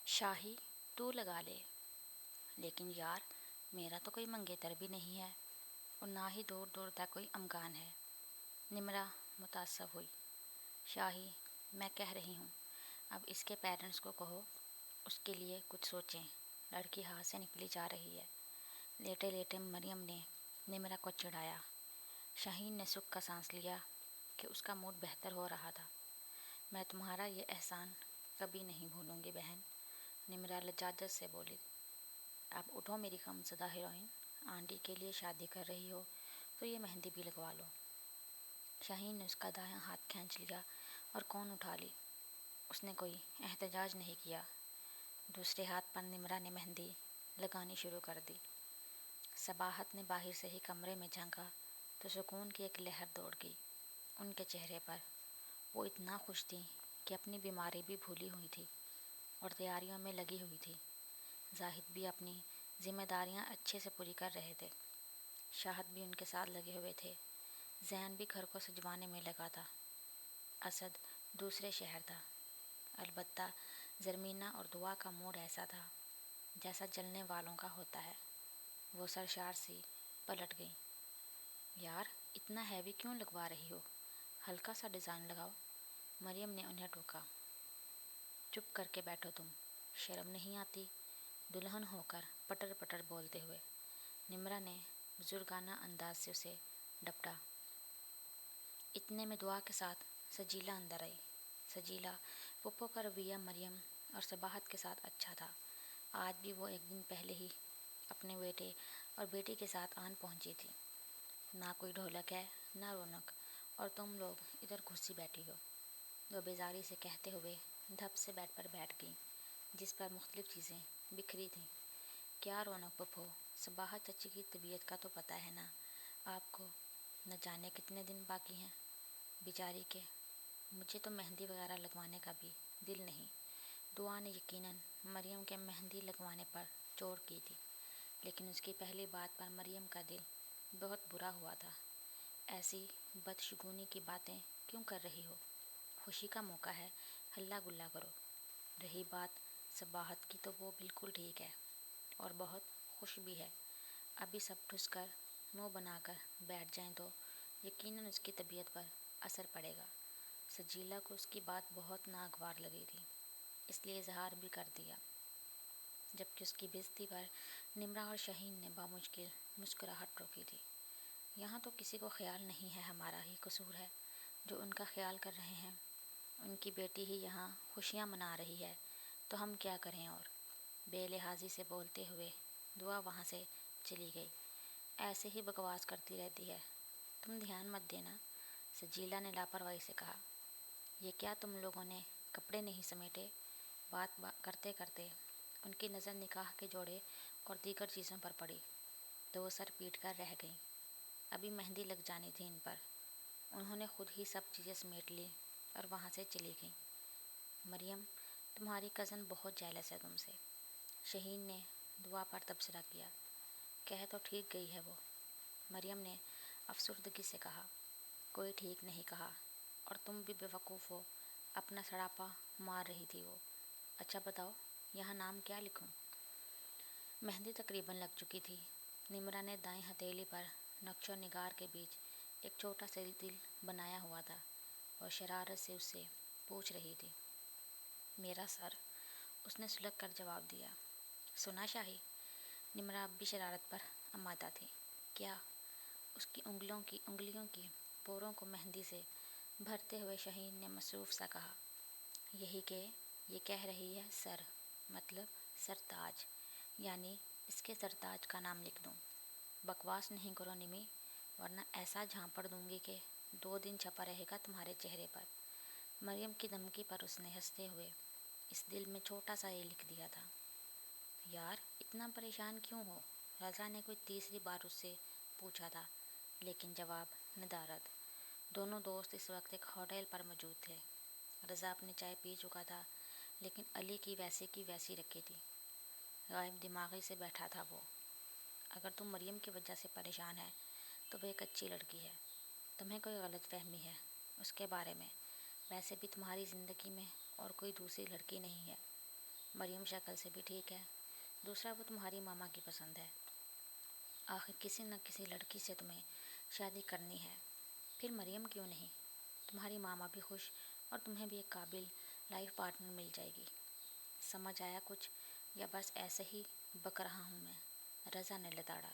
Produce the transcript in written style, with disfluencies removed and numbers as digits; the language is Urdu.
شاہی تو لگا لے، لیکن یار میرا تو کوئی منگیتر بھی نہیں ہے اور نہ ہی دور دور تک کوئی امکان ہے۔ نمرا متعصب ہوئی۔ شاہی میں کہہ رہی ہوں اب اس کے پیرنٹس کو کہو اس کے لیے کچھ سوچیں، لڑکی ہاتھ سے نکلی جا رہی ہے۔ لیٹے لیٹے مریم نے نمرا کو چڑھایا۔ شاہین نے سکھ کا سانس لیا کہ اس کا موڈ بہتر ہو رہا تھا۔ میں تمہارا یہ احسان کبھی نہیں بھولوں گی بہن، نمرا لجاجت سے بولی۔ اب اٹھو میری غمزدہ ہیروئن، آنٹی کے لیے شادی کر رہی ہو تو یہ مہندی بھی لگوا لو۔ شاہین نے اس کا دایاں ہاتھ کھینچ لیا اور کون اٹھا لی۔ اس نے کوئی احتجاج نہیں کیا۔ دوسرے ہاتھ پر نمرا نے مہندی لگانی شروع کر دی۔ صباحت نے باہر سے ہی کمرے میں جھانکا تو سکون کی ایک لہر دوڑ گئی ان کے چہرے پر۔ وہ اتنا خوش تھی کہ اپنی بیماری بھی بھولی ہوئی تھی اور تیاریوں میں لگی ہوئی تھی۔ زاہد بھی اپنی ذمہ داریاں اچھے سے پوری کر رہے تھے۔ شاہد بھی ان کے ساتھ لگے ہوئے تھے۔ زین بھی گھر کو سجوانے میں لگا تھا۔ اسد دوسرے شہر تھا۔ البتہ زرمینہ اور دعا کا موڈ ایسا تھا جیسا جلنے والوں کا ہوتا ہے۔ وہ سرشار سی پلٹ گئی۔ یار اتنا ہیوی کیوں لگوا رہی ہو، ہلکا سا ڈیزائن لگاؤ، مریم نے انہیں ٹوکا۔ چپ کر کے بیٹھو تم، شرم نہیں آتی، دلہن ہو کر پٹر پٹر بولتے ہوئے۔ نمرا نے بزرگانہ انداز سے اسے ڈپٹا۔ اتنے میں دعا کے ساتھ سجیلا اندر آئی۔ سجیلا پھپھو کا رویہ مریم اور صباحت کے ساتھ اچھا تھا۔ آج بھی وہ ایک دن پہلے ہی اپنے بیٹے اور بیٹی کے ساتھ آن پہنچی تھی۔ نہ کوئی ڈھولک ہے نہ رونق، اور تم لوگ ادھر گھسی بیٹھی ہو، وہ بیزاری سے کہتے ہوئے دھپ سے بیڈ پر بیٹھ گئی جس پر مختلف چیزیں بکھری تھیں۔ کیا رونق پھپھو، صباحت چچی کی طبیعت کا تو پتہ ہے نا آپ کو، نہ جانے کتنے دن باقی ہیں بیچاری کے۔ مجھے تو مہندی وغیرہ لگوانے کا بھی دل نہیں۔ دعا نے یقیناً مریم کے مہندی لگوانے پر چوٹ کی تھی، لیکن اس کی پہلی بات پر مریم کا دل بہت برا ہوا تھا۔ ایسی بدشگونی کی باتیں کیوں کر رہی ہو، خوشی کا موقع ہے، ہلا گلا کرو۔ رہی بات صباحت کی تو وہ بالکل ٹھیک ہے اور بہت خوش بھی ہے۔ ابھی سب ٹھس کر منہ بنا کر بیٹھ جائیں تو یقیناً اس کی طبیعت پر اثر پڑے گا۔ سجیلا کو اس کی بات بہت ناگوار لگی تھی، اس لیے اظہار بھی کر دیا، جبکہ اس کی بےعزتی پر نمرا اور شاہین نے بامشکل مسکراہٹ روکی تھی۔ یہاں تو کسی کو خیال نہیں ہے ہمارا ہی قصور ہے جو ان کا خیال کر رہے ہیں، ان کی بیٹی ہی یہاں خوشیاں منا رہی ہے تو ہم کیا کریں اور۔ بے لحاظی سے بولتے ہوئے دعا وہاں سے چلی گئی۔ ایسے ہی بکواس کرتی رہتی ہے، تم دھیان مت دینا، سجیلا نے لاپرواہی سے کہا۔ یہ کیا تم لوگوں نے کپڑے نہیں سمیٹے؟ بات کرتے کرتے ان کی نظر نکاح کے جوڑے اور دیگر چیزوں پر پڑی تو وہ سر پیٹ کر رہ گئیں۔ ابھی مہندی لگ جانی تھی ان پر۔ انہوں نے خود ہی سب چیزیں سمیٹ لی اور وہاں سے چلی گئیں۔ مریم تمہاری کزن بہت جیلس ہے تم سے، شاہین نے دعا پر تبصرہ کیا۔ کہہ تو ٹھیک گئی ہے وہ، مریم نے افسردگی سے کہا۔ کوئی ٹھیک نہیں کہا، اور تم بھی بیوقوف ہو، اپنا سڑاپا مار رہی تھی وہ۔ اچھا بتاؤ یہاں نام کیا لکھوں؟ مہندی تقریباً لگ چکی تھی۔ نمرا نے دائیں ہتھیلی پر نقش و نگار کے بیچ ایک چھوٹا سا دل بنایا ہوا تھا اور شرارت سے اس سے پوچھ رہی تھی۔ میرا سر، اس نے سلگ کر جواب دیا۔ سنا شاہی؟ نمرا اب بھی شرارت پر آمادہ تھی۔ کیا؟ اس کی انگلیوں کی پوروں کو مہندی سے بھرتے ہوئے شاہین نے مصروف سا کہا۔ یہی کہ یہ کہہ رہی ہے سر، مطلب سرتاج، یعنی اس کے سرتاج کا نام لکھ دوں؟ بکواس نہیں کرو نمی، ورنہ ایسا جھانپڑ دوں گی کہ 2 دن چھپا رہے گا تمہارے چہرے پر۔ مریم کی دھمکی پر اس نے ہنستے ہوئے اس دل میں چھوٹا سا یہ لکھ دیا تھا۔ یار اتنا پریشان کیوں ہو؟ رضا نے کوئی تیسری بار اس سے پوچھا تھا، لیکن جواب ندارد۔ دونوں دوست اس وقت ایک ہوٹل پر موجود تھے۔ رضا اپنی چائے پی چکا تھا، لیکن علی کی ویسی رکھی تھی، غائب دماغی سے بیٹھا تھا وہ۔ اگر تم مریم کی وجہ سے پریشان ہے تو وہ ایک اچھی لڑکی ہے، تمہیں کوئی غلط فہمی ہے اس کے بارے میں، ویسے بھی تمہاری زندگی میں اور کوئی دوسری لڑکی نہیں ہے۔ مریم شکل سے بھی ٹھیک ہے، دوسرا وہ تمہاری ماما کی پسند ہے، آخر کسی نہ کسی لڑکی سے تمہیں شادی کرنی ہے، پھر مریم کیوں نہیں؟ تمہاری ماما بھی خوش اور تمہیں بھی ایک قابل لائف پارٹنر مل جائے گی۔ سمجھ آیا کچھ یا بس ایسے ہی بک رہا ہوں میں؟ رضا نے لتاڑا۔